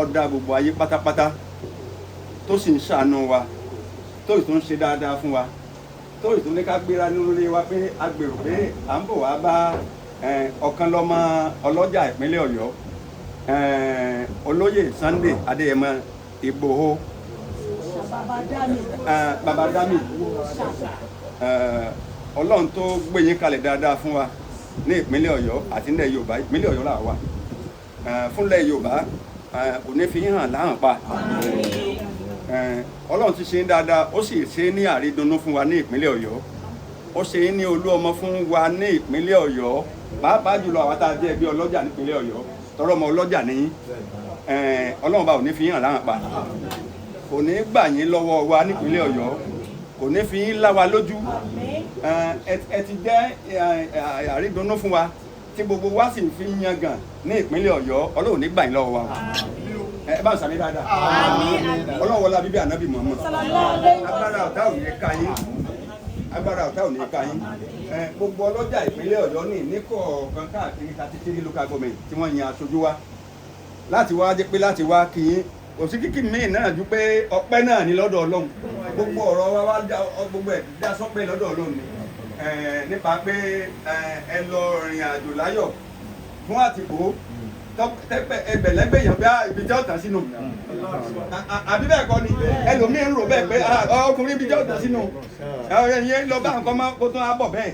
ọ̀dà gbogbo ayé pátápátá tó sì ń ṣàánú wa tó sì tún ṣe dáadáa fún wa tó sì tún ní ká gbéra nílé wa pé a gbèrò pé à ń bọ̀ wá bá ọ̀kan lọ́mọ ọlọ́jà ìpínlẹ̀ Ọ̀yọ́ olóyè Sunday Adéyẹmọ Ìgbòho Baba Dami Ọlọ́run tó gbé yín kalẹ̀ dáadáa fún wa ní ìpínlẹ̀ Ọ̀yọ́ àti nílẹ̀ Yorùbá. Ìpínlẹ̀ Ọ̀yọ́ là wà fúnlẹ̀ Yorùbá kò ní fi hàn láhàn pa. Ọlọ́run ti ṣe ń dáadáa ó sì ṣe ní àrídùnnú fún wa ní ìpínlẹ̀ Ọ̀yọ́. Ó ṣe ní olú ọmọ fún wa ní ìpínlẹ̀ Ọ̀yọ́, pàápàá jùlọ àwọn tá a jẹ́ ẹgbẹ́ ọlọ́jà nípínlẹ̀ Ọ̀yọ́ tọrọ ọmọ ọlọ́jà ní Ọlọ́run bá ò ní fi hàn láhàn pa, kò ní gbà yín lọ́wọ́ wa nípínlẹ̀ Ọ̀yọ́, kò ní fi yín lá wa lójú. Ẹ ti jẹ́ àrídùnnú fún wa tí gbogbo wa sì fi ń yangàn ní ìpínlẹ̀ Ọ̀yọ́. Ọlọ́run ní gbà yín lọ́wọ́ wa. Ẹ bá ń sàmì dáadáa. Ọlọ́run wọlé bíbí ànábì Muhammad. Agbára ọ̀tá ò ní ká yín, agbára ọ̀tá ò ní ká yín. Gbogbo ọlọ́jà ìpínlẹ̀ Ọ̀yọ́ ní níkọ̀ọ̀kan káàkiri 33 local government tí wọ́n yan aṣojú wa láti wá jẹ́ pé láti wá kí yín. Òsì kíkì míì náà ju pé ọpẹ́ náà ní lọ́dọ̀ Ọlọ́run. Gbogbo ọ̀rọ̀ wa wá gbogbo ẹ̀ dá sọ́pẹ́ lọ́dọ̀ Ọlọ́run ni. Nípa pé ẹ lọ rìn àjò láyọ̀ fún àtìkó ẹgbẹ̀lẹ́gbẹ̀ yàn bí ibi jẹ́ ọ̀tà sínú. Àbí bẹ́ẹ̀ kọ́ ni ẹlòmíì ń rò bẹ́ẹ̀ pé ọkùnrin ibi jẹ́ ọ̀tà sínú. Ẹ̀yìn lọ bá nǹkan máa kó tó á bọ̀ bẹ́ẹ̀.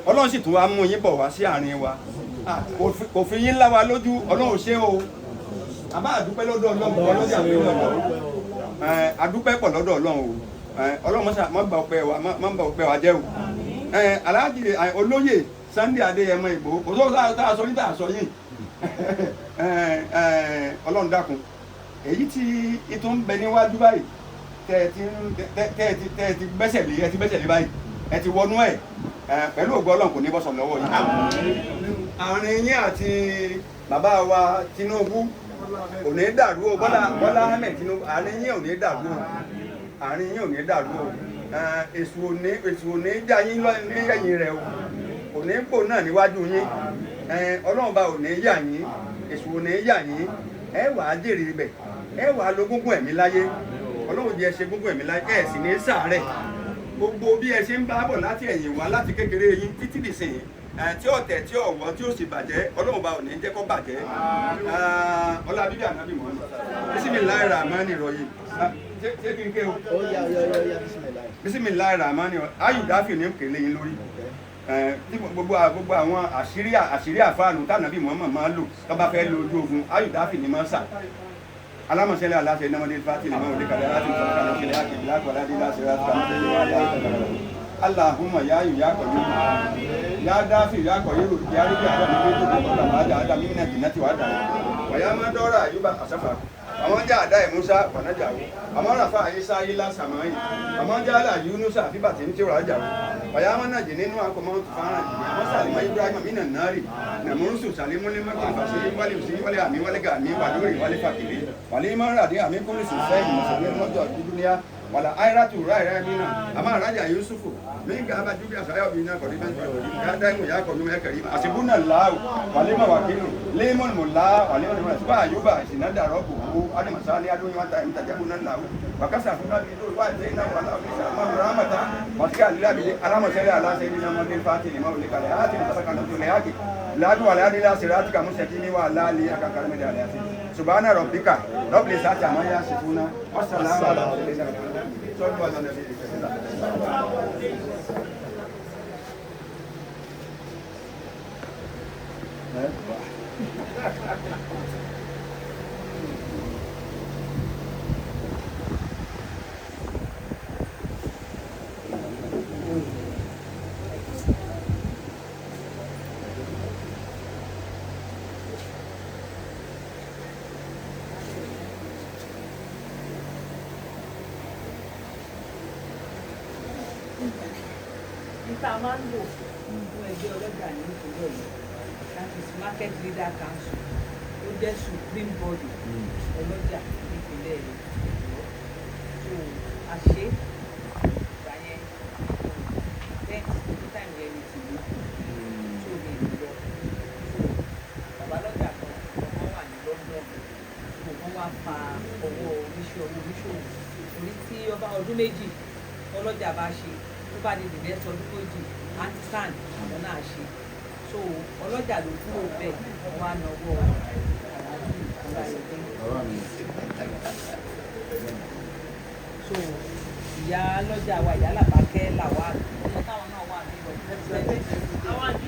Ọlọ́run sì tún wá mú yín bọ̀ wá sí àárín wa. Kò fi yín lá wa lójú. Ọlọ́run ṣé o. Àbá àdúpẹ́ lọ́dọ̀ Ọlọ́run ọlọ́jà pé lọ́dọ̀. Àdúpẹ́ pọ̀ lọ́dọ̀ Ọlọ́run o. Ọlọ́run má bà ọpẹ́ wa jẹ́ o. Aláàjì olóyè Sunday Adéyẹmọ Ìgbòho kò tó tá a sọ níta àsọ yìí. Ọlọ́run dákun èyí tí ètò ń bẹ níwájú báyìí tẹ́ ẹ ti gbẹ́sẹ̀ lé báyìí ẹ ti wọnú ẹ̀ pẹ̀lú ògo Ọlọ́run kò ní bọ́ sọ̀rọ̀ lọ́wọ́ yìí. Àárín yín àti bàbá wa Tinubu ò ní dàrú o, Bọ́lá Ahmed Tinubu àárín yín ò ní dàrú o, àárín yín ò ní dàrú o. Èṣù ò ní já yín ní ẹ̀yìn rẹ̀ o, kò ní pò náà níwájú yín. Ọlọ́run bá ò ní yà yín, èṣù ò ní yà yín. Ẹ wàá jèrè ibẹ̀, ẹ wàá lo gúngún ẹ̀mí láyé. Ọlọ́run jẹ́ ẹ ṣe gúngún ẹ̀mí láyé, ẹ sì ní ṣàárẹ̀. Gbogbo bí ẹ ṣe ń bá bọ̀ láti ẹ̀yìn wá láti kékeré yín títí dìsìn tí ọ̀tẹ̀ tí ọ̀wọ́ tí ó sì bàjẹ́ Ọlọ́run bá ò ní jẹ́ kó bàjẹ́. Ọlá bíbí ànábì Muhammad. Bismillahir Rahmanir Rahim. Ṣé kí n ké o? Bismillahir Rahmanir Rahim. Ayùdáfì ní kèlè yín lórí. Tí gbogbo àwọn àṣírí àfáànù tànàbí Muhammad máa lò tó bá fẹ́ lo ojú ogun Ayùdáfì ní máa sà. Alámọ̀sẹ́lẹ̀ aláṣẹ iná mọ́dé fàtí lè máa wọlé kàdé láti sọ̀rọ̀ kan sílẹ̀ àkèjì láti wọlé adé láti rẹ̀ àti Allahumma ya yu ya qayyum ya dafi ya qayyum ya rabbi adam bi tu ko la da adam min jannati wa da wa ya ma dora ayuba asafa àwọn ja ada Musa wa na jawo àwọn rafa Isa ila samai àwọn ja la Yunusa fi batin ti ra jawo wa ya ma na jininu akomo fara àwọn salima Ibrahim minan nari na murusu salimu lima ki fasiri wali usi wali ami wali ga mi wali wali fakiri wali ma radi ami kulli sai musabi mojo dunia wala airatu rai mina ama raja Yusufu minga aba jubi asayo bina ko diban ya dai mu ya ko mi ya karim asibuna allah walima wakilu limon mulla walima suba ayuba sinada robu adi masali adu ni wata imtajabuna allah wakasa fuka bidu wa zaina wala bisa ma rahmata waska lillahi alama sari ala sayyidina muhammad fatih maulid alayati sabakana tuliyaki la du ala ila siratika mustaqimi wa ala li akakarmi alayati subhana rabbika rabbil izzati amma yasifuna wassalamu ala mursalin sallu ala nabi nípa máa ń lò fún ẹgbẹ́ ọlọ́jà ní ìpínlẹ̀ Ọ̀yọ́, that is market leader council, ó jẹ́ supreme body ọlọ́jà ní ìpínlẹ̀ Ọ̀yọ́. So àṣé ìgbà yẹn event time yẹn ni ti lò tó lè lọ. So bàbá lọ́jà kan wọ́n wà ní London, so wọ́n wá fa ọwọ́ oníṣòwò orí tí ọba ọdún méjì ọlọ́jà bá ṣe tó bá di dìbẹ́ ọdún méjì antisan àwọn náà ṣe so ọlọ́jà ló kúrò bẹ́ẹ̀ wọ́n wá náwó àlájú so ìyá lọ́jà wa ìyá làbákẹ́ làwa ọmọ táwọn náà wà ní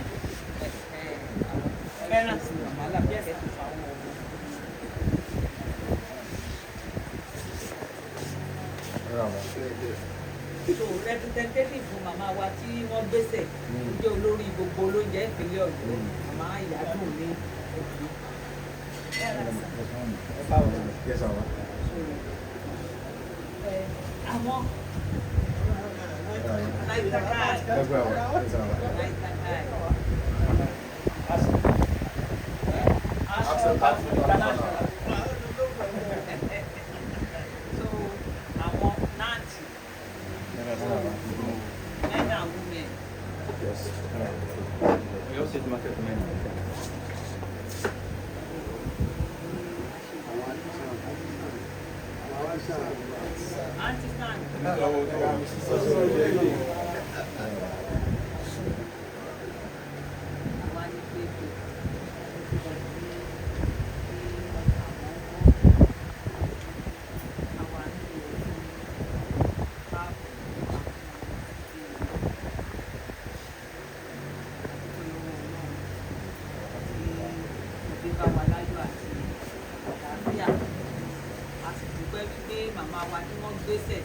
parents màmá làbákẹ́ tó fa àwọn ọmọ. So representative fún màmá wa tí wọ́n gbèsè jẹ́ olórí gbogbo olóúnjẹ ìpínlẹ̀ Ọ̀yọ́ màmá ìyádùn ní ẹ̀kú. Àwọn men and women. Yes. We also market men. Anti-stand. Màmá wa tí wọ́n gbéṣẹ̀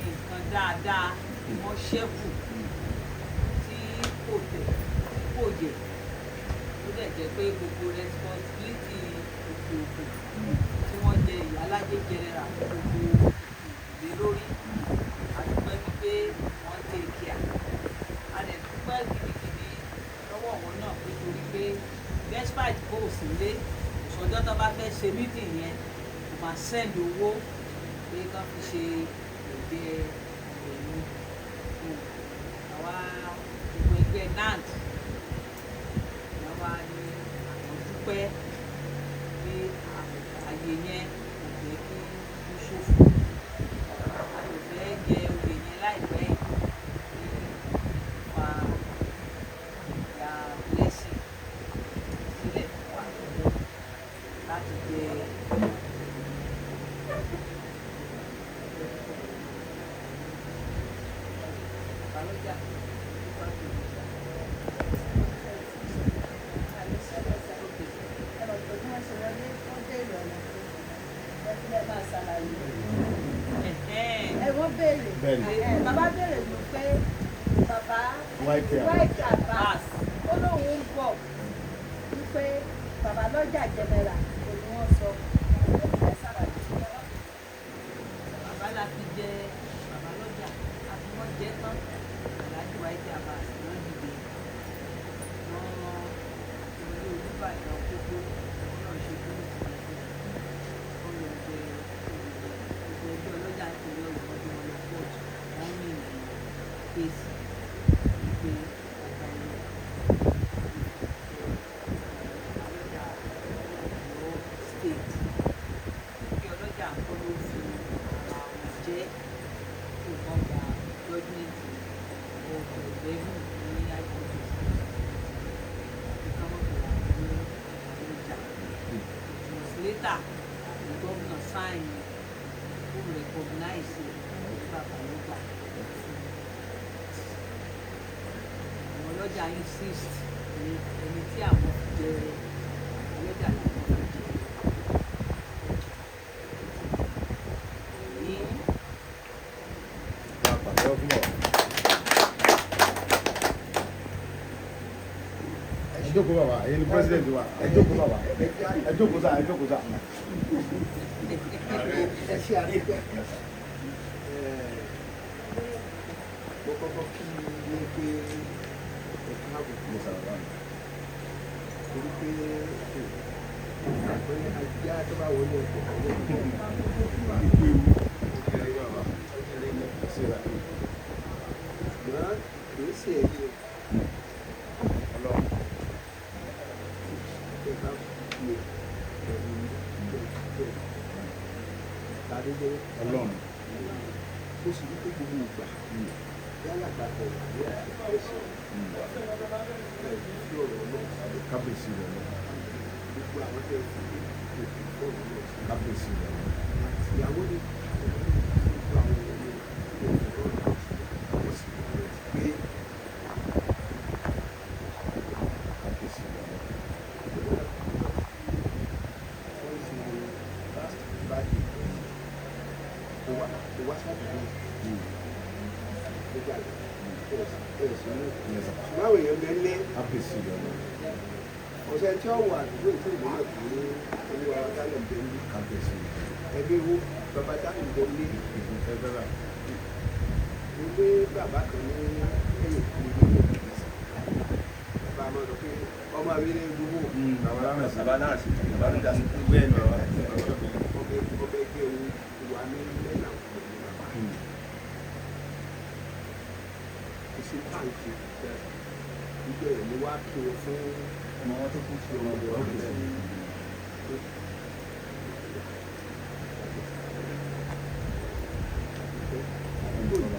nǹkan dáadáa wọ́n ṣẹ́kù tí kò tẹ̀ kò jẹ̀ ó dẹ̀ jẹ́ pé gbogbo responsibility òkè òkè tí wọ́n jẹ ìyálájé general gbogbo ìdílé lórí àdúpẹ́ wípé wọ́n take care àdẹ̀dúpẹ́ gidigidi lọ́wọ́ wọn náà pé torí pé despite kó o sì lé ìṣọ̀jọ́ tó bá fẹ́ ṣe meeting yẹn máa send owó pé ká fi ṣe òde ẹ̀yìn àwa gbogbo ẹgbẹ́ nant àwa ní àwọn dúpẹ́ pé àyè yẹn kò jẹ́ kí ó ṣòfò a lè fẹ́ jẹ òde yẹn láìpẹ́ fa ìyá blessing sílẹ̀ fún wa láti jẹ. Bàbá béèrè ló pé bàbá White Abbas ó lóun ń bọ̀ wípé bàbá lọ́jà jẹmẹ́ra kò ní wọ́n sọ ẹ̀ sábàbí. Bàbá la fi jẹ bàbá lọ́jà àti wọ́n jẹ tán Alhaji White Abbas wọ́n dìde wọ́n ìwé Olúbàdàn kókó náà ṣe fún wọ́n lọ jẹ ẹgbẹ́ ọlọ́jà ìpínlẹ̀ Ọ̀yọ́ tí wọ́n lọ pọ̀jù wọ́n ní kéèsì ìgbé ọ̀gá ilé ọlọ́jà Ọ̀yọ́ state kí ọlọ́jà kọ́ ló fi ara wọn jẹ́ kí wọ́n gba gọ́ọ̀mẹ̀ntì ọkọ̀ ìgbẹ́gùn ní àìkọ́tù ìkọ́mọ̀kọ̀ ní ọjà. Later, the governor signed who recognize bàbá lọ́jà. Àwọn ọlọ́jà insist ní ẹni tí àwọn fi jẹ ọlọ́jà làwọn fi jẹ. Ẹ jókòó bàbá, ẹ̀yin ni president wa, ẹ jókòó bàbá, ẹ jókòó sá, ẹ jókòó sá. Ẹ ṣe àdúgbò. Mo kọ́kọ́ kí ní pé ẹ̀ka àbùkù torí pé àpẹẹrẹ ajá tó bá wọlé ẹ̀kọ́ àwọn ìpè ewu ọ̀gẹ̀rẹ̀ bàbá ọ̀gẹ̀rẹ̀ ní ìṣẹ̀lẹ̀. Ṣùgbọ́n kìí ṣe èyí ọlọ́run ẹ̀ka pè pẹ̀lú Adéjọwọ́. Ọlọ́run. Ó sì wípé gbogbo ìgbà yálà gbàgbọ́ wà ní ẹ̀sìn sí ọ̀rọ̀ náà Kábíyèsí rẹ̀ lọ. gbogbo àwọn tẹ̀ sí òkè fọ́ọ̀rọ̀ náà sí Kábíyèsí rẹ̀ lọ. ìyàwó ní gbogbo àwọn ènìyàn ní òkè fọ́ọ̀rọ̀ náà sí kábíyèsí rẹ̀ lọ pé Kábíyèsí rẹ̀ lọ. wọ́n ti last báyìí ó wá sábà nígbà ẹ̀sìn ní Yes, sir. ṣùgbọ́n àwọn èèyàn bẹ́ẹ̀ lé Kábíyèsí rẹ̀ lọ. ọ̀sẹ̀ tí ó wà àdúgbò tí ìlú náà kò ní olúwa dálẹ̀ bẹ́ẹ̀ lé Kábíyèsí rẹ̀ lọ. ẹbí wo bàbá dálẹ̀ bẹ́ẹ̀ lé Ìfún fẹ́ bẹ́rẹ̀. mo gbé bàbá kan ní ẹ̀yìn ìlú ní ìgbésẹ̀ bàbá máa lọ pé ọmọ mi ní gbogbo Bàbá náà sí. bàbá náà sì bàbá ló dá sí. Bẹ́ẹ̀ ni bàbá. ọbẹ̀ gbé ohun ìwà ní lẹ́nà pẹ̀lú bàbá kò sí pàǹtí gbígbé rẹ̀ ní wá kí o fún ọmọ wọn tó kú sí ọmọ ọdọ ọdún lẹ́yìn.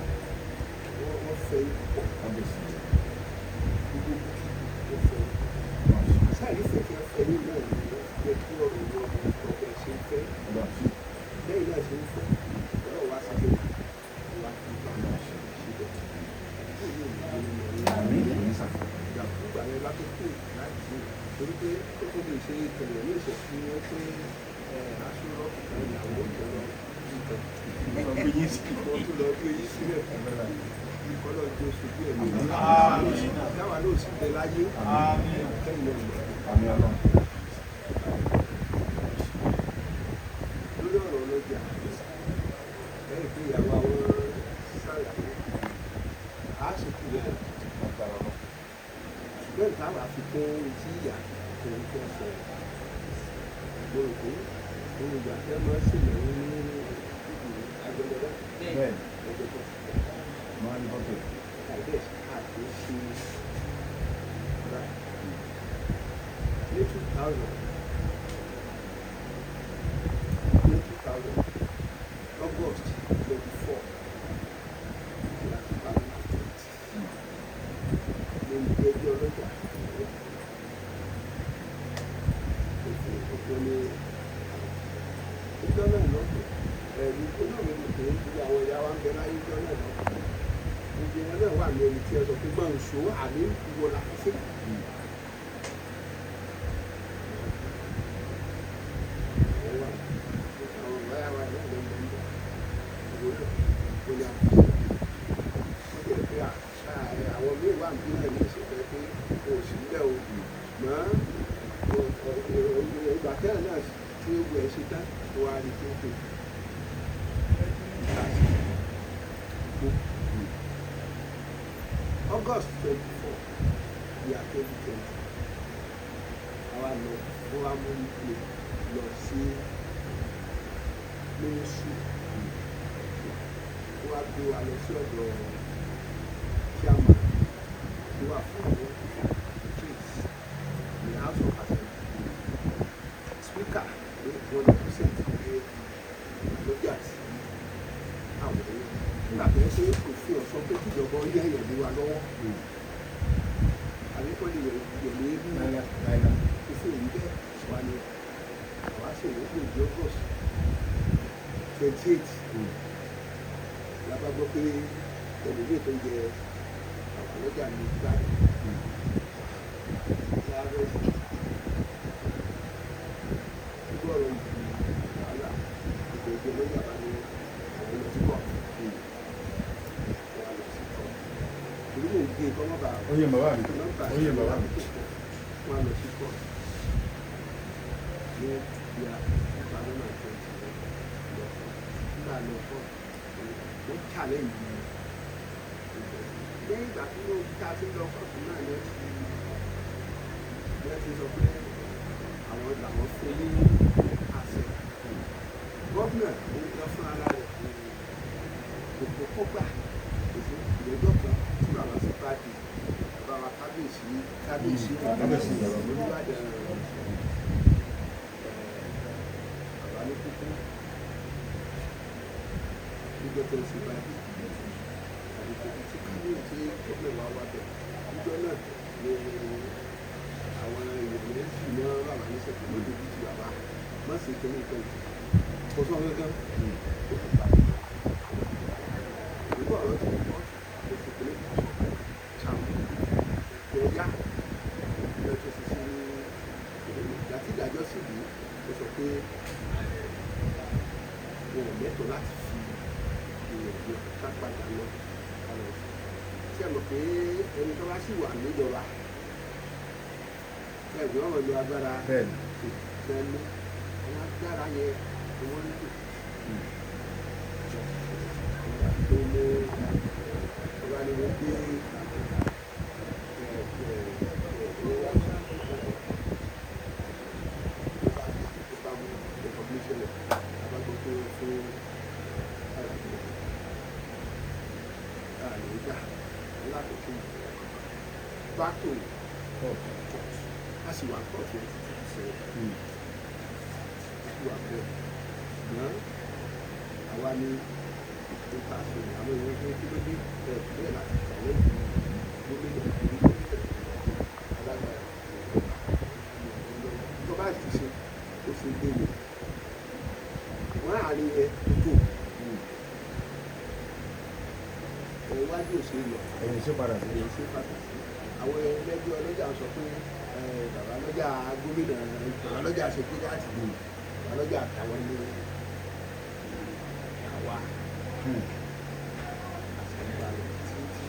wọ́n fẹ́ ikọ̀ Kábíyèsí rẹ̀ lọ. gbogbo wọ́n fẹ́ sáàrí fẹ́ kí wọ́n fẹ́ ní náà ní yẹ kí ọ̀rọ̀ wọn ọ̀bẹ ṣe ń fẹ́ Ọlọ́run. lẹ́yìn náà ṣe ń fẹ́ ọ̀rọ̀ wa sí pé wà á fi bá wọn ṣe síbẹ̀ Àmín. Àmín sà. ìgbà yẹn bá tó kù láti ṣe torí pé ó tó lè ṣe ìtẹ̀lẹ̀ ní ìṣẹ̀fún wọn pé aṣọ rọ́ọ̀kì ìyàwó ìjọba ìtàn Ọlọ́run gbé yín sí. wọ́n tún lọ gbé yín sílẹ̀ ìkọlọ́ jó sojú ẹ̀mí Àmín. dáwà náà sì bẹ láyé Àmín. kẹ́yìn náà mọ̀ Àmín Ọlọ́run. lórí ọ̀rọ̀ ọlọ́jà lẹ́yìn pé ìyàwó àwọn sàlàyé àásìkò rẹ̀ Agbára Ọlọ́run. ṣùgbọ́n táwa fi kún tí ìyá kò ń fẹ́ sọ gbòòrò olùgbà fẹ́ máa ṣèlérí ní agbẹ̀dẹ̀dẹ̀ Bẹ́ẹ̀ ni. ẹgbẹ́ tó Máa ní bọ́tò. àìbẹ̀ àti ṣe rà ní 2000 August 24 láti bá mi ní ìgbẹ́jọ́ ọlọ́jà òfin ní ìjọ náà lọ́pọ̀ ẹ̀rí olóòmí mi kò ń fi àwọn ìyá wa ń bẹ láyé ìjọ náà lọ́pọ̀ gbogbo wọn náà wà ní ẹni tí ẹ sọ pé gbọ́n ṣó àní ìwọ làkúfẹ́. àwọn míì wà ní ilẹ̀ ní ìṣẹ̀fẹ̀ pé kò sí nílẹ̀ o mọ́ ìgbà tẹ́lẹ̀ náà tí ó gbẹ̀ ṣe tán tó wá rí tó pè August 24 year 2020 àwa lọ wọ́n wá mú ìpè lọ sí mínísírì wọ́n wá gbé wa lọ sí ọ̀dọ̀ chairman tó wà fún àwọn trees ní house of assembly speaker ní wọ́n lè present pé lọ́jà sí àwọn èèyàn nígbà tó yẹ pé òfin ọ̀sán pé kíjọba ó yẹ ẹ̀yẹ̀ lé wa lọ́wọ́ àbíkọ́ lè yẹ̀ lé bí òfin èyí bẹ́ẹ̀ wà ní àwa ṣe ìwé pé August 28 lábá gbọ́ pé ẹlòmíì tó ń jẹ àwọn ọlọ́jà ní ìgbà láàárọ̀ ìgbọ́ ọ̀rọ̀ ìlú wàhálà ìgbà ìgbẹ́ lọ́jà bá ní àwọn ọmọ tí kọ̀ wà lọ sí kọ̀ ìlú mò ń gbé kọ́mọ́bà Oye bàbá mi. Oye bàbá mi. wọ́n lọ sí kọ̀ ní ìyá ìbálòmọ̀ àti ìṣẹ̀lẹ̀ nígbà lọ kọ̀ wọ́n challenge mi lẹ́yìn ìgbà tí ó ta sí lọ kọ̀ọ̀tún náà ní ti sọ pé àwọn làwọn fún ní àṣẹ gómìnà ló ń lọ fún ara rẹ̀ kò kókó gbà ìgbẹ́jọ́ kan tí bàbá sí pàdé bàbá kábíyèsí olùwádìí bàbá ní kúkú ìjọ tó ń ṣe báyìí àdìgbò tí kábíyèsí gómìnà wa wá bẹ̀ ìjọ náà ni àwọn èèyàn méjì náà bàbá ní sẹ́kù lójú bí ti bàbá má sì kéde nǹkan kò sọ gángan ó ti parí ìlú ọ̀rọ̀ ti pọ̀ ó ti kéde ṣàmù ìjọba ìjọ tó ṣe sí ìgbà tí ìdájọ́ sì bí ó sọ pé wọn ò lẹ́tọ̀ọ́ láti fi ìrìnàjò ká padà lọ kalẹ̀ sí ẹ̀ mọ̀ pé ẹni tó bá sì wà níjọba ẹ̀gbọ́n ọ̀rọ̀ lo agbára ìfẹ́lú àwọn agbára yẹn ni wọ́n ń lò tó mú ọba ni wọ́n gbé Bato a sì wà pọ̀ tó ti ṣe wà bẹ́ẹ̀ ṣùgbọ́n àwa ní ìta ṣe àwọn èèyàn tó kí ló dé bẹ́ẹ̀ láti tẹ̀lé gómìnà ìlú alágbára tó bá ti ṣe ó ṣe gbèrè wọ́n àárín ẹ̀ tó iwájú òṣèlú lọ ẹ̀yìn ṣe padà sí. èyí ṣe pàtàkì àwọn ẹlẹ́gbẹ́ ọlọ́jà sọ pé bàbá lọ́jà gómìnà bàbá lọ́jà ṣèpínlẹ̀ àti bàbá lọ́jà àtàwọn ní àwa àṣàgbàlẹ̀ títí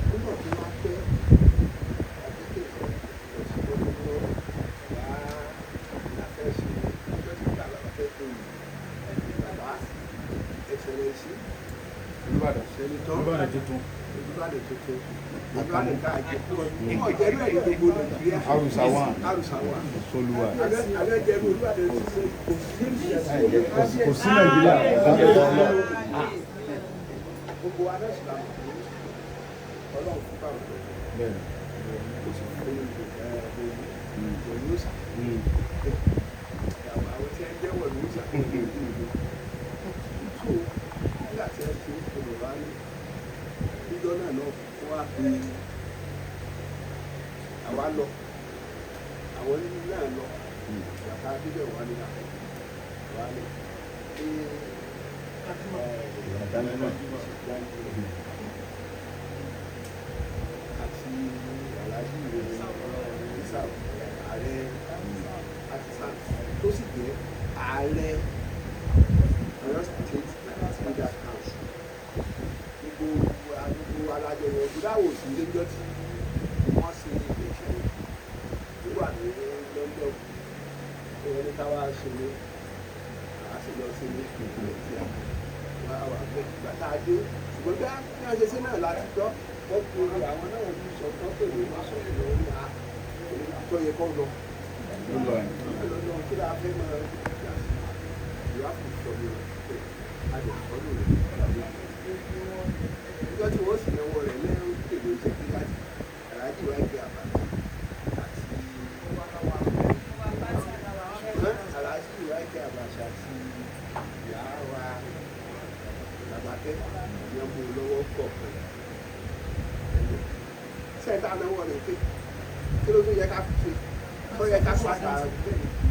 nígbà tó wá pẹ́ àdékèké lọ́sibọ́dọ́ wá láfẹ́ ṣe ọjọ́ tí bàbá fẹ́ tó yìí bàbá ẹsẹ̀ rẹ̀ sí Olúbàdàn sẹ́nitọ́ Olúbàdàn tuntun Olúbàdàn tuntun Olúbàdàn káàkiri wọ́n jẹ́rú ẹ̀ ní gbogbo Nàìjíríà Arúsáwà Solúwa alẹ́ jẹ́rú Olúbàdàn tuntun kò sí Nàìjíríà gbogbo wa náà sùlá Ọlọ́run fún báwọn bẹ́ẹ̀ kò sì fún wọ̀lúùsà àwọn tí ẹ jẹ́ wọ̀lúùsà tó nígbà tí ẹ fi olùwà ní níjọ́ náà lọ fún wa pé àwa lọ àwọn náà lọ bàtà bíbẹ̀ wà ní àwa lọ àti aláàjì ìrẹsà ààrẹ àti sáà tó sì jẹ́ ààrẹ Ọ̀yọ́ State Leader Council gbogbo alájọ yẹn ìdáwò sí lẹ́jọ́ tí wọ́n ṣe ìgbésẹ̀ tó wà ní London ìwọ́n ní káwá ṣe ní àṣeyọ sí ní ìpínlẹ̀ tí a wà pé ìgbà tá a dé ṣùgbọ́n bí wọ́n ṣe sí náà láti gbọ́ wọ́n pe àwọn náà ní sọ̀tọ́ pẹ̀lú wọ́n sọ ìlú ní tó yẹ kọ́ lọ. lọ́dọ̀ kí la fẹ́ máa yà sí ìwà kò sọ mi rẹ̀ adẹ̀sọ́nù rẹ̀ nígbà tí wọ́n sì náwó rẹ̀ lẹ́rú pẹ̀lú sẹ́kíláàtì aláàjì wáyé pé àbàtì àti aláàjì wáyé pé àbàtì àti ìyá wa làbàtẹ́ ìyẹn mú lọ́wọ́ kọ̀ọ̀kan sẹ́ńtà náwó rẹ̀ pé kí ló tún yẹ ká fi ó yẹ ká pàtà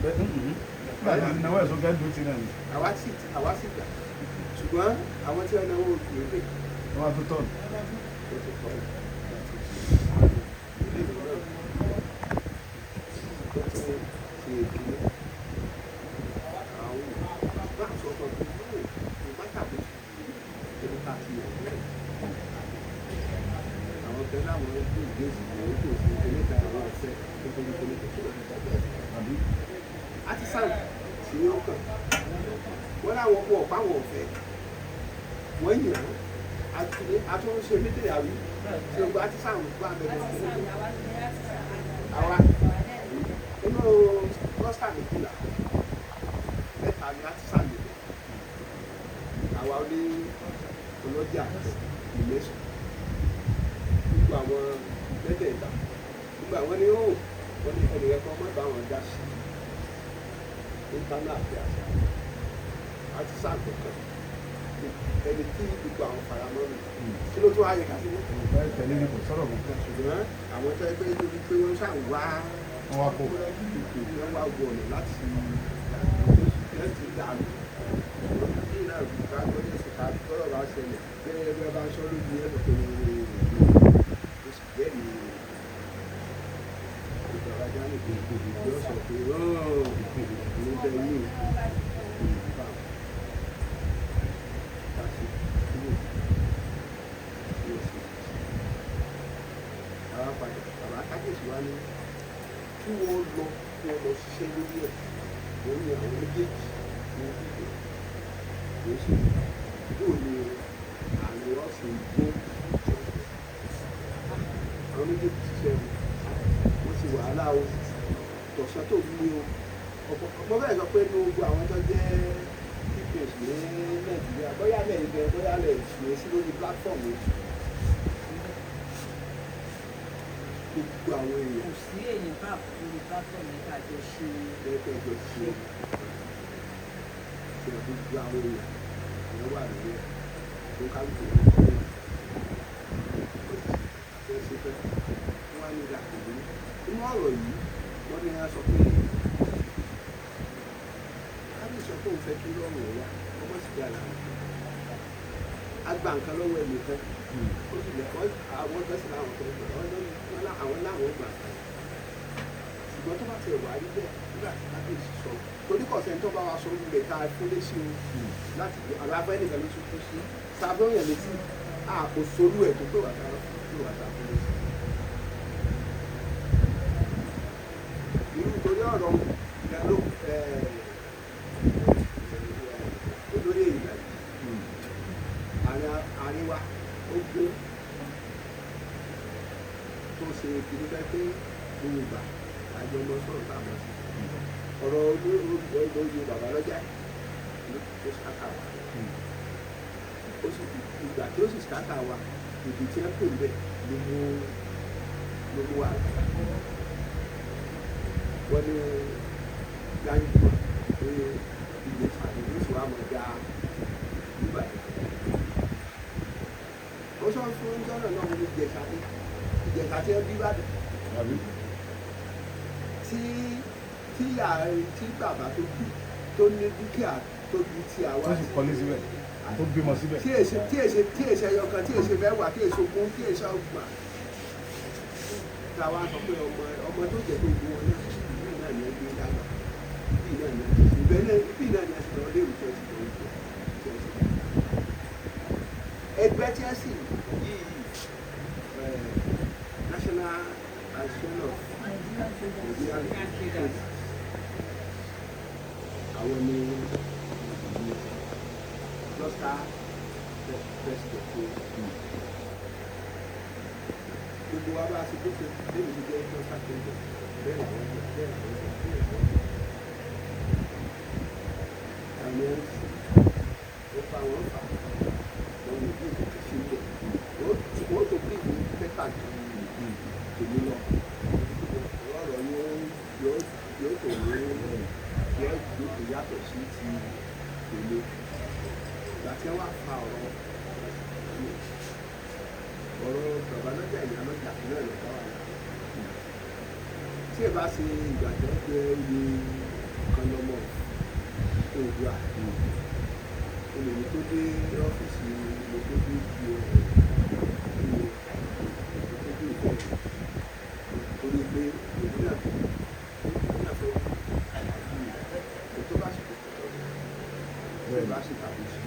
bẹ́ẹ̀ náwó ẹ̀sùn kẹ́ńdù ti náà ni àwa sì gbà ṣùgbọ́n àwọn tí wọ́n náwó òkè lè wọ́n á tó tọ̀ ó ti kọ́ ilé ìlú náà ó tún ṣe ìdílé àwọn náà sọ fún mi ní ìmátàbí ìlú ká fi hàn bẹ́ẹ̀ àwọn kan láwọn tó ìgbé ìsìnkú ó tó sí ilé kan àwọn ọ̀fẹ́ tó tó ní kó ní kó tó lọ́ọ́ nígbà bẹ́ẹ̀ àbí àti sáà tí ó kàn wọ́n láwọn kó ọ̀pá wọn ọ̀fẹ́ wọ́n yìn án àtúnṣe mídìrí àwí tí o gba àti sáà gbà bẹ̀rẹ̀ àwa inú cluster méjìlá mẹ́ta ni àti sáà lè àwa ní ọlọ́jà ìmẹ́sàn gbogbo àwọn mẹ́tẹ̀ẹ̀ta gbogbo àwọn ní ó wọ́n ní ẹnìyẹn kan má bá wọn dá sí íńtánẹ́ẹ̀tì àti àṣà àti sáà kankan ẹni tí gbogbo àwọn faramọ́ mi kí ló tún wáyé kàtí mọ́. tẹ̀lé ní kò sọ̀rọ̀ mọ́. ṣùgbọ́n àwọn tó ẹgbẹ́ níbi pé wọ́n ṣàn wá wọ́n wá kó. wọ́n wá gbọ́ ọ̀nà láti dànù. ní ìlànà ìgbà gbọ́dọ̀ sí ká gbọ́dọ̀ bá ṣẹlẹ̀ bẹ́ẹ̀ bí wọ́n bá ń sọ lójú ẹ̀ lọ́pọ̀ ní oṣù bẹ́ẹ̀ ni ìjọba jáde yóò sọ pé ní bẹ́ẹ̀ ní ìgbà láti kúrò sí oṣù. Àwọn padà bàbá kákèsì wá ní kí wọ́n lọ ṣiṣẹ́ lórí ẹ̀ lórí àwọn méjèèjì ní ìdíje ló ṣe yóò ní àwọn ọ̀sìn ìgbó àwọn méjèèjì ṣiṣẹ́ wọ́n ti wàhálà o tọ̀sán tó ní o ọ̀pọ̀ bẹ́ẹ̀ sọ pé ní gbogbo àwọn tó jẹ́ pípẹ̀s ní Nàìjíríà bóyá lẹ́yìn bẹ́ẹ̀ bóyá lẹ́yìn ṣùgbọ́n sí lórí platform yìí. Gbogbo àwọn èèyàn. Kò sí èyí bá lórí platform ní kájọ ṣe. Ẹgbẹ́jọ ṣe gbogbo àwọn èèyàn ìyẹn wà lórí ẹ̀ tó kálukú wọn kọ́ ẹ̀ ó ṣe fẹ́ wọ́n wá ní ìlà pẹ̀lú inú ọ̀rọ̀ yìí wọ́n ní wọ́n sọ pé kábíyèsí sọ pé òun fẹ́ kí lọ́rùn ẹ̀ wá ọmọ sì dá lára agba nǹkan lọ́wọ́ ẹ̀ nìkan ó sì lẹ̀ àwọn gbẹ́sẹ̀ láwọn tó ń bọ̀ àwọn láwọn gbà ṣùgbọ́n tó bá ti wà rí bẹ́ẹ̀ nígbà tí kábíyèsí sọ torí kọ̀ọ̀sẹ̀ tó bá wa sọ ilẹ̀ tá a fún léṣe o láti alábẹ́ nìkan ló tún kú sí sábẹ́yàn létí àpò solú ẹ̀ tó pé wà tá a fún léṣe. irú torí ọ̀rọ̀ ìdáló olórí ìgbà yìí àríwá ó gbé tó ṣe kìíní fẹ́ pé gbogbo ìgbà àjọ ọmọ sọ̀rọ̀ tá a mọ̀ sí ọ̀rọ̀ olóyè bàbá lọ́jà ló ṣàkà wá ó sì ìgbà tí ó sì ṣàkà wá ìdí tí wọ́n pè ń bẹ̀ ló mú wa wọ́n ní gbáyìí pé ìgbè àdéhùn oṣù àmọ̀dá nígbà yìí ó sọ fún jọ́nà náà wọ́n ní ìjẹ̀sà tí wọ́n bí Ìbàdàn tí bàbá tó bí tó ní dúkìá tó bí tí a wá tó sì kọ́lé síbẹ̀ tó bímọ síbẹ̀. tí èsè ẹyọkan tí èsè mẹ́wàá tí èsè ogún tí èsè ọgbọ̀n táwa sọ pé ọmọ tó jẹ tó gbowó náà bí náà ní ẹgbẹ́ dàgbà bí náà ní ẹgbẹ́ bí náà ní ẹsẹ̀ lọ́ọ́ léwu tó ti lọ́ọ́ jẹ ẹgbẹ́ tí ẹ sì yí National Association of Nigerian Traders àwọn ní lọ́sà president gbogbo wa bá a ṣe gbèsè lẹ́yìn tó jẹ́ lọ́sà president bẹ́ẹ̀ làwọn jẹ́ bẹ́ẹ̀ làwọn jẹ́ bẹ́ẹ̀ làwọn jẹ́ àwọn ó fa wọn fà wọn ní bí ìdíje ṣe ń bẹ̀ wọ́n tó bí ìwé pépà tèmi lọ ọ̀rọ̀ yóò tó ní yóò yàtọ̀ sí ti tèmi ìgbà tí wọ́n fa ọ̀rọ̀ bàbá lọ́jà ìyá lọ́jà náà ló bá wà láàrin tí ẹ bá ṣe ìgbà tó ń pẹ́ ní kọ́ńdọ́mọ̀ Oòduà olùyí tó dé ọ́fíìsì mo tó dé ju torí pé èmi náà fẹ́ ètò bá ṣe bá ṣe tàbí sí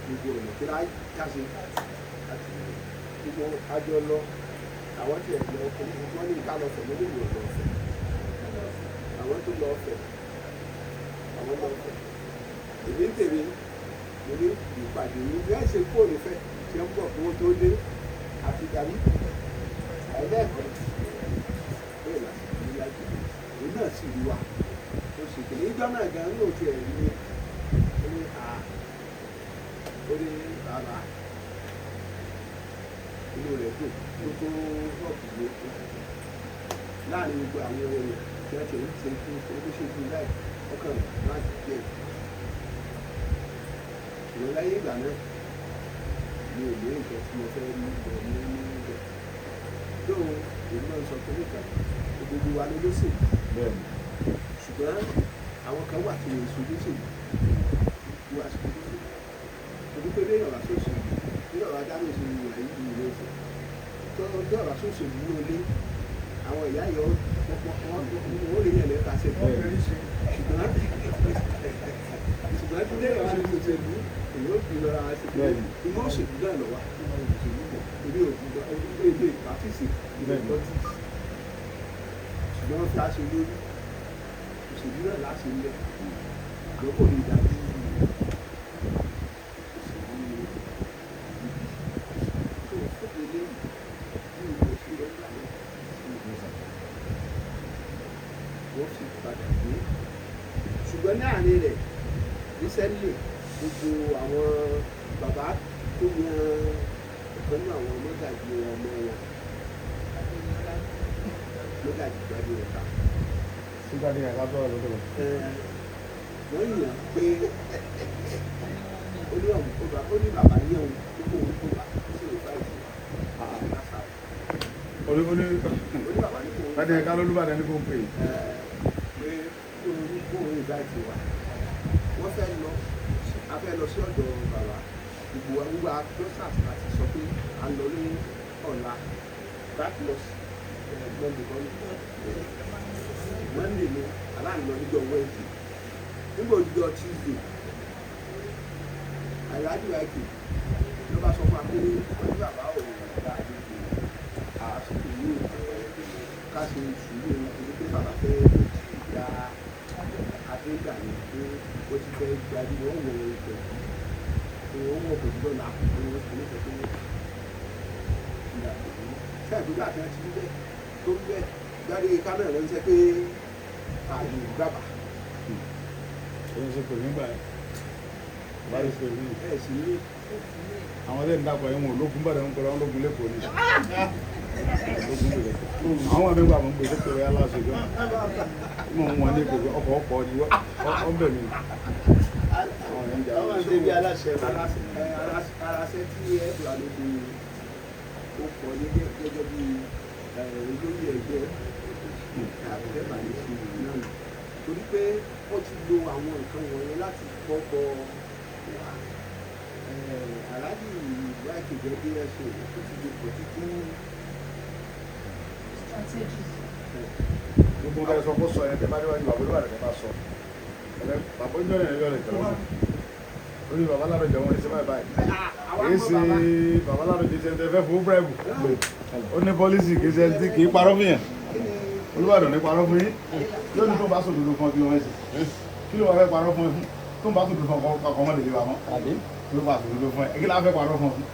gbogbo ọ̀nà tí láì jáde àti gbogbo àjọ lọ àwọn tí ẹ̀ lọ wọ́n ní ká lọ fẹ̀ lórí ìwé lọ fẹ̀ àwọn tó lọ fẹ̀ àwọn lọ fẹ̀ èmi ń tèmi èmi ìpàdé mi bí wọ́n ṣe fóònù fẹ́ tí wọ́n bọ̀ fún wọn tó dé àti gàrí ẹ̀ẹ́dẹ́gbẹ̀ bẹ́ẹ̀ lásìkò ní láti òun náà sì rí wa ó sì kìlì ìjọ náà gan ní òkè ẹ̀rí ní orí bàbá inú rẹ̀ dùn tó rọ̀bù lóko láàrin gbogbo àwọn èèyàn tí wọ́n ti ń ṣe fún oníṣègùn láì ọkàn láti jẹ́ lẹ́yìn ìgbà náà mi ò ní nǹkan tí mo fẹ́ ní ìbẹ̀ ní ibẹ̀ yóò èmi náà sọ pé nìkan gbogbo wa ló lóṣèlú ṣùgbọ́n àwọn kan wà tí èso lóṣèlú wà sí lóṣèlú torí pé lẹ́yìn ọ̀rọ̀ sóṣèlú lẹ́yìn ọ̀rọ̀ adáná ìṣòro ìwà yìí ìlú ẹ̀sẹ̀ tó ọjọ́ ọ̀rọ̀ sóṣèlú ní olé àwọn ìyá yọ wọ́n lè yẹn lẹ́ka ṣe ṣùgbọ́n tí lẹ́yìn ọ̀rọ̀ sóṣèlú èyí ó fi lọ́ra ṣe pé inú òṣèlú náà lọ wá torí òkúta ilé ìpàkìsì ilé politics ṣùgbọ́n wọ́n fi aṣọ lórí òṣèlú náà láṣẹ ilẹ̀ àlọ́kò ní ìdájú wọ́n fi padà dé ṣùgbọ́n ní àárín rẹ̀ recently gbogbo àwọn bàbá tó yan ọ̀kan ní àwọn mọ́gàjì ọmọ wọn mọ́gàjì gbadé ọ̀ka. sígbàdí ẹ̀ka tó ọ̀rọ̀ lọ́dọ̀. wọ́n yàn pé ó ní bàbá yẹn òun kó òun kó bá sí ìfà ìfà àlàáfà. ó ní bàbá ní kó òun. gbàdí ẹ̀ka lólúbàdàn ní kò ń pè é. pé kó òun ìfà ìfà wà wọ́n fẹ́ lọ a fẹ́ lọ sí ọ̀dọ̀ bàbá gbogbo àwọn closers àti sọ pé a lọ ní ọ̀la that was Monday ni aláàlọ́ níjọ́ Wednesday nígbà òjijọ́ Tuesday aláàjì wáìkì ló bá sọ fún wa pé wọ́n ní bàbá òun ọ̀gá àdéhùn àsìkò yìí ká ṣe sùúrù nítorí pé bàbá fẹ́ gba àdéhùn àyè pé ó ti fẹ́ gbajú wọn wọ ìpè wọ́n wọ̀ pẹ̀lú lọ́la àwọn oníṣẹ́ tó ìgbà ṣáàtúndà tí wọ́n ti rí bẹ́ẹ̀ tó rí bẹ́ẹ̀ jáde kámẹ́rà ló ń sẹ́ pé ààyè gbàbà. ó ń ṣe pè nígbà yẹn bá lè pè mí. ẹ sì ní. àwọn ọdẹ nígbà pọ̀ yẹn wọn ológun bàdàn ń pẹ̀lú àwọn ológun lẹ́kọ̀ọ́ ní. àwọn ọmọ ẹgbẹ́ àwọn gbèsè pẹ̀lú aláṣẹ gan. mo ń wọn ní gbogbo ọkọ̀ ọkọ̀ ni wọ́n bẹ̀ mí. àwọn ẹgbẹ́ bí aláṣẹ tí ẹ fura lóko ó kọ ní gẹ́gẹ́ bí olóyè ẹgbẹ́ àbẹ̀bà ní ìṣòro náà torí pé wọ́n ti lo àwọn nǹkan wọ̀nyẹn láti kọ́kọ́ wà aláàjì ìwà ìkẹjẹ bí ẹ ṣe tó ti lè pọ̀ títí. gbogbo ọ̀gá ẹ̀sọ́ kó sọ yẹn tẹ́ bá níwájú bàbá olúwa rẹ̀ bá sọ bàbá ojú ọ̀rẹ́ yẹn yọ̀rẹ̀ tẹ̀wọ́n ó ní bàbá lábẹ́ jẹ̀wọ́n ní sẹ́máì báyìí kìí ṣe bàbá lábẹ́ jẹ́ ṣe fẹ́ fún búrẹ́bù ó ní pọ́lísì kìí ṣe tí kìí parọ́ fún yẹn olúwàdàn ní parọ́ fún yín yóò ní tó bá sòdodo fún ọ bí wọ́n ṣe kí ló wà fẹ́ parọ́ fún ẹ fún tó bá sòdodo fún ọkọ̀ ọmọdé lè wà mọ́ ló bá sòdodo fún ẹ kí láwọn fẹ́ parọ́ fún ọ fún.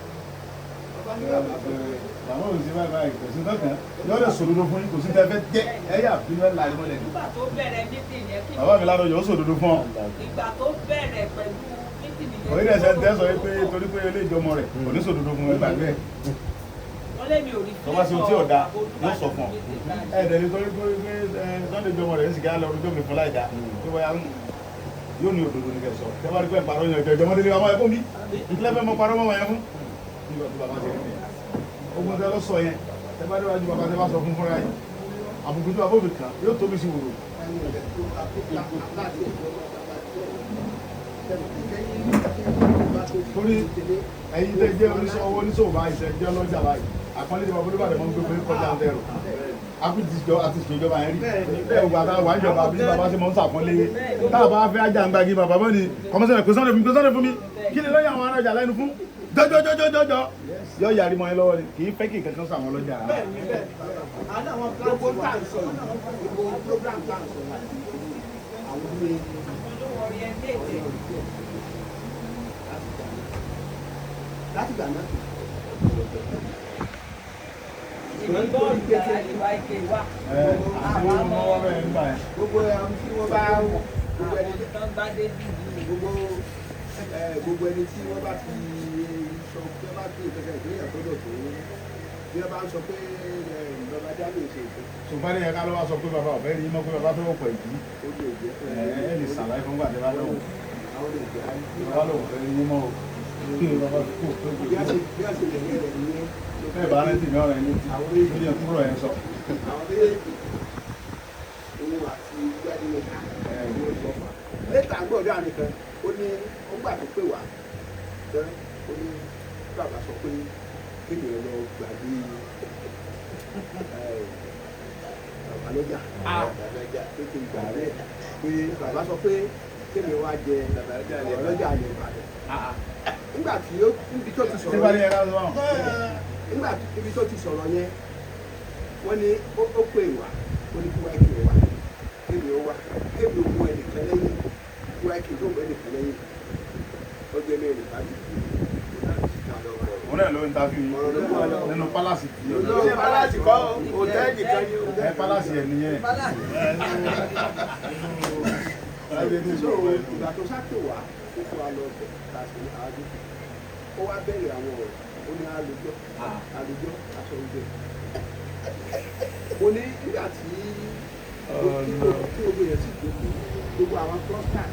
bàbá òun ṣe báyìí kò sí tọ́kàn yóò lè sòdodo fún yín kò sí tẹ́ fẹ́ jẹ́ ẹ̀yà bínú ẹ̀ láì mọ́lẹ̀ ní. Ìgbà tó bẹ̀rẹ̀ mítìnì yẹn kí bàbá mi ládọ̀ yóò sòdodo fún ọ. ìgbà tó bẹ̀rẹ̀ pẹ̀lú mítìnì yẹn. òyìnbó ẹsẹ̀ tẹ́ sọ pé torí pé ilé ìjọmọ rẹ̀ kò ní sòdodo fún ẹgbàá bẹ́ẹ̀. Wọ́n lé mi ò rí tọ́wá sí ohun tí ọ̀dà wọ́n sọ fún ọ. ẹ̀ẹ́dẹ̀ nítorí pé Sunday jọmọ rẹ̀ ń sì ká lọ ọdún mi fún láìda tó wáyà ń yóò ní òdodo ní kẹsọ tẹ́wá rí pé parọ́ yẹn ọjọ́ ìjọmọdé ní wàá ẹ̀kọ́ mi ìpínlẹ̀ fẹ́ mọ parọ́ mọ́ yẹn fún. ogun tẹ́ lọ sọ yẹn tẹ́wá rí wájú bàbá tẹ́wá sọ fún fúnra yìí àbùkù tó abóbi kan yóò tóbi sí wòrò. torí ẹ̀yin tẹ́ jẹ́ oníṣòwò báyìí tẹ́ jẹ́ ọlọ́jà báyìí àpọ́nlé ìjọba olúbàdàn mọ́ ń gbé fún kọjá ń tẹ̀rù akutijọ àti ìṣèjọba yẹn rí bẹ́ẹ̀ ògbà tá a wà ń jọba bí bàbá ṣe mọ́ ń sàpọ́nlé tá a bá fẹ́ ajá ń gbági bàbá mọ́ ni kọ́mọ́sẹ̀rẹ̀ pèsè fún mi kí ni lọ́yà àwọn arájà lẹ́nu fún jọjọjọjọjọ yọ yàrí mọ́ ẹ lọ́wọ́ ni kì í fẹ́ kí nǹkan kan sàwọn ọlọ́jà rárá. gbogbo táǹsì gbogbo program táǹsì àwọn ilé láti gbà náà. Ìbí bọ́ọ̀lù yàrá ìwà ìké wà. àwọn ọmọ wọn bẹ̀rẹ̀ nígbà yẹn. gbogbo tí wọ́n bá gbogbo ẹni Àwọn tán bá dé bí ìlú. gbogbo ẹni tí wọ́n bá ti sọ pé bá ti ìfẹsẹ̀ ìpínlẹ̀ tó dọ̀ tó bí wọ́n bá ń sọ pé bàbá jáde ṣe ìfẹ́. ṣùgbọ́n ní ẹ̀ka ló wá sọ pé bàbá ọ̀fẹ́ rí mọ́ pé bàbá fẹ́ wọ̀pọ̀ ìdí ó lè jẹ́ ẹ̀ lè ṣàlàyé fún gbàdé bá lọ́wọ́ àwọn lè jẹ́ bàbá lọ́wọ́ fẹ́ rí mọ́ o bí a ṣe yẹ̀yẹ́ rẹ̀ nìyẹn. bẹ́ẹ̀ bá rántí ní ọ̀rọ̀ ẹni tí ó yẹ kúrò ẹ̀ sọ. àwọn méjèèjì òun àti gbẹ́dí ní ká ló sọ fà. lẹ́tà ń gbọ́dọ̀ àná kan ó ní ó gbà tó pè wá tán ó ní bàbá sọ pé kéèyàn lọ gbàgbé bàbá lọ́jà pé kí n gbà rẹ̀ pé bàbá sọ pé kéèyàn wá jẹ bàbá lọ́jà lè bàdàn. nígbà tí ó níbi tó ti sọ̀rọ̀ yẹn nígbà níbi tó ti sọ̀rọ̀ yẹn wọ́n ní ó pè wá ó ní kí wáyé kí wá kéèmì ó wá kéèmì ó mú ẹnìkan lẹ́yìn kí wáyé kí ó mú ẹnìkan lẹ́yìn ó jẹ́ mẹ́rin bá ti kú òun náà ló ń tàbí nínú pálásì tí ó lọ pálásì kọ́ òtẹ́ẹ̀lì kan ní ẹ pálásì ẹ̀ nìyẹn. ìgbà tó sápò wá ó fún wa lọ bẹ̀ láti àádókè ó wá bẹ̀rẹ̀ àwọn ọ̀rọ̀ ó ní àlùjọ aṣọ ìgbẹ́ mo ní nígbà tí gbogbo yẹn sì gbogbo àwọn cluster